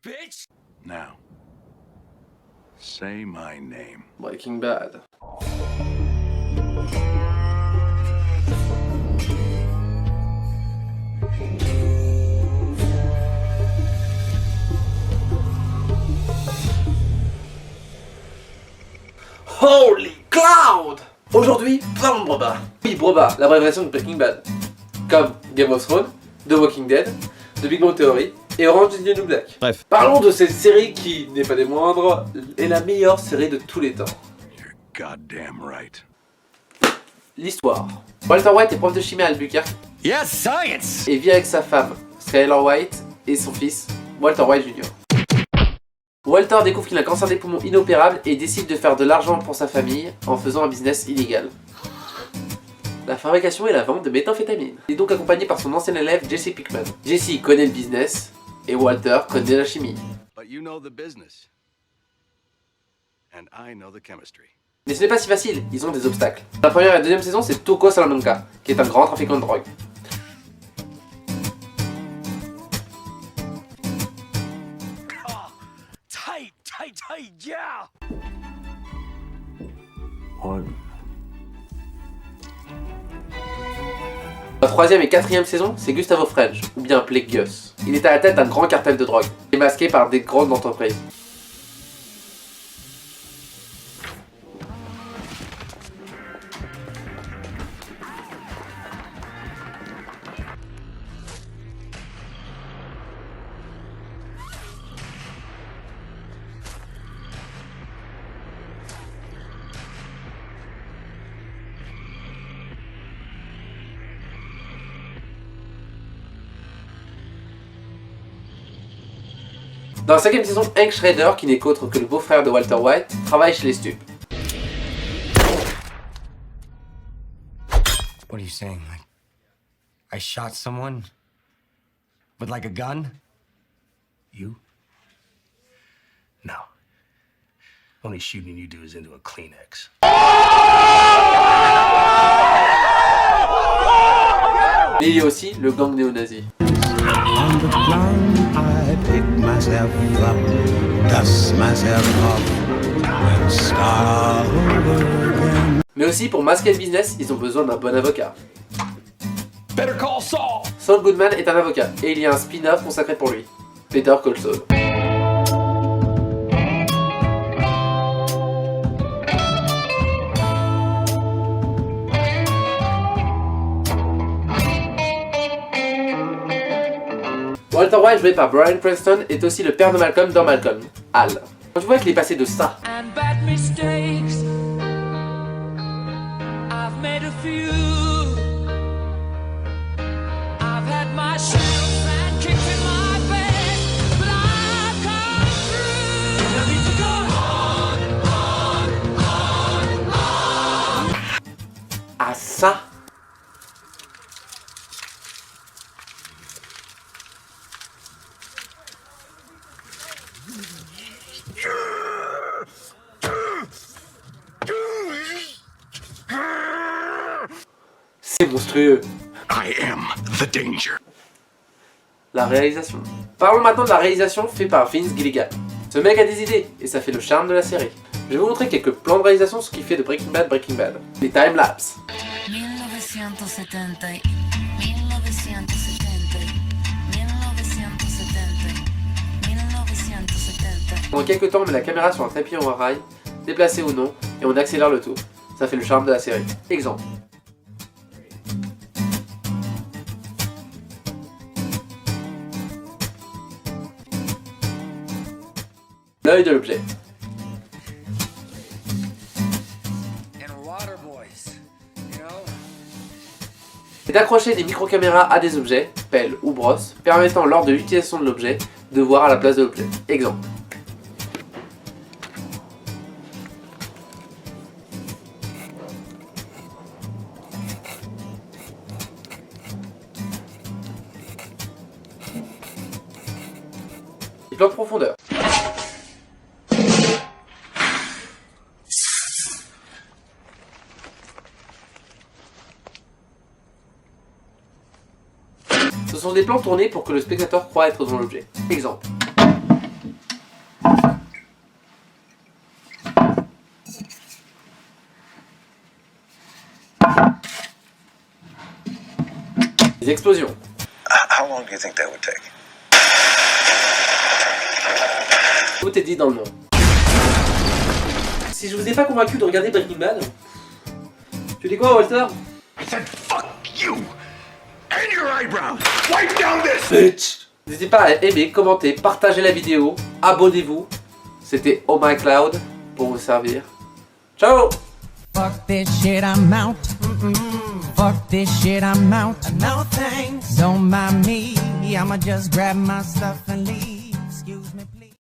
bitch! Now, say my name. Breaking Bad. Holy Cloud! Aujourd'hui, plein de brobas. Oui, brobas, la vraie version de Breaking Bad. Comme Game of Thrones, The Walking Dead, The Big Bang Theory et Orange is the New Black. Bref. Parlons de cette série qui, n'est pas des moindres, est la meilleure série de tous les temps. You're goddamn right. L'histoire. Walter White est prof de chimie à Albuquerque Yes, science! et vit avec sa femme, Skylar White, et son fils, Walter White Jr. Walter découvre qu'il a un cancer des poumons inopérable et décide de faire de l'argent pour sa famille en faisant un business illégal. La fabrication et la vente de méthamphétamine. Il est donc accompagné par son ancien élève Jesse Pinkman. Jesse connaît le business et Walter connaît la chimie. But you know the business. And I know the chemistry. Mais ce n'est pas si facile, ils ont des obstacles. La première et la deuxième saison, c'est Toko Salamanca, qui est un grand trafiquant de drogue. Tight, yeah! La troisième et quatrième saison, c'est Gustavo French, ou bien Plague Gus. Il est à la tête d'un grand cartel de drogue, démasqué par des grandes entreprises. Dans la cinquième saison, Hank Schrader, qui n'est qu'autre que le beau-frère de Walter White, travaille chez les stupes. What are you saying? Like, I shot someone? With like a gun? You? No. Only shooting you do is into a Kleenex. Mais il y a aussi le gang néo-nazi. On the ground, I pick myself up, dust myself off, and start over again. Mais aussi, pour masquer le business, ils ont besoin d'un bon avocat. Better call Saul! Saul Goodman est un avocat, et il y a un spin-off consacré pour lui, Better Call Saul. Walter White, joué par Bryan Cranston, est aussi le père de Malcolm dans Malcolm, Hal. Quand tu vois qu'il est passé de ça And bad mistakes, I've made a few. I've had my shills and kicks in my face, but I've come through. I need to go on. à ça. C'est monstrueux. I am the danger. La réalisation. Parlons maintenant de la réalisation faite par Vince Gilligan. Ce mec a des idées, et ça fait le charme de la série. Je vais vous montrer quelques plans de réalisation, ce qui fait de Breaking Bad. Les timelapses. 1970, 1970, 1970. Pendant quelques temps, on met la caméra sur un tapis en rail, déplacé ou non, et on accélère le tout. Ça fait le charme de la série. Exemple. L'œil de l'objet. C'est d'accrocher des micro-caméras à des objets, pelles ou brosses, permettant lors de l'utilisation de l'objet de voir à la place de l'objet. Exemple. Des plans de profondeur. Ce sont des plans tournés pour que le spectateur croit être dans l'objet. Exemple. des explosions. How long do you think that would take? Tout est dit dans le nom. Si je vous ai pas convaincu de regarder Breaking Bad, tu dis quoi, Walter? I said fuck you and your eyebrows. Wipe down this. Bitch. N'hésitez pas à aimer, commenter, partager la vidéo, abonnez-vous. C'était Oh My Cloud pour vous servir. Ciao. Fuck this shit, I'm out. Fuck this shit, I'm out. No thanks. Don't mind me, I'ma just grab my stuff and leave.